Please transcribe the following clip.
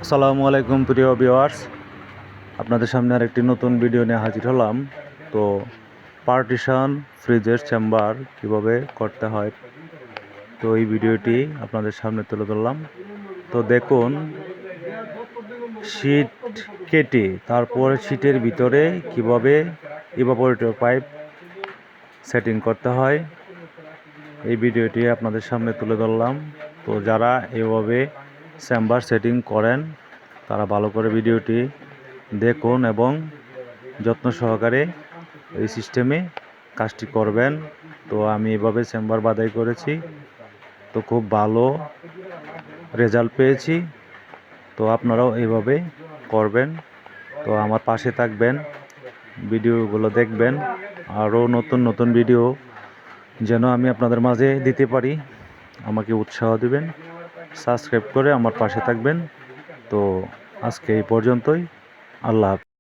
আসসালামু আলাইকুম প্রিয় ভিউয়ার্স, আপনাদের সামনে আরেকটি নতুন ভিডিও নিয়ে হাজির হলাম। তো পার্টিশন ফ্রিজের চেম্বার কিভাবে করতে হয়, তো এই ভিডিওটি আপনাদের সামনে তুলে ধরলাম। তো দেখুন, শীট কেটে তারপর শীটের ভিতরে কিভাবে ইভাপোরেটর পাইপ সেটিং করতে হয়, এই ভিডিওটি আপনাদের সামনে তুলে ধরলাম। তো যারা এভাবে চেম্বার সেটিং করেন তারা ভালো করে ভিডিওটি দেখুন এবং যত্ন সহকারে এই সিস্টেমে কাজটি করবেন। তো আমি এভাবে চেম্বার বাদাই করেছি, তো খুব ভালো রেজাল্ট পেয়েছি। তো আপনারাও এইভাবে করবেন। তো আমার পাশে থাকবেন, ভিডিওগুলো দেখবেন, আরও নতুন নতুন ভিডিও যেন আমি আপনাদের মাঝে দিতে পারি আমাকে উৎসাহ দিবেন, সাবস্ক্রাইব করে আমার পাশে থাকবেন। তো আজকে এই পর্যন্তই। আল্লাহ হাফেজ।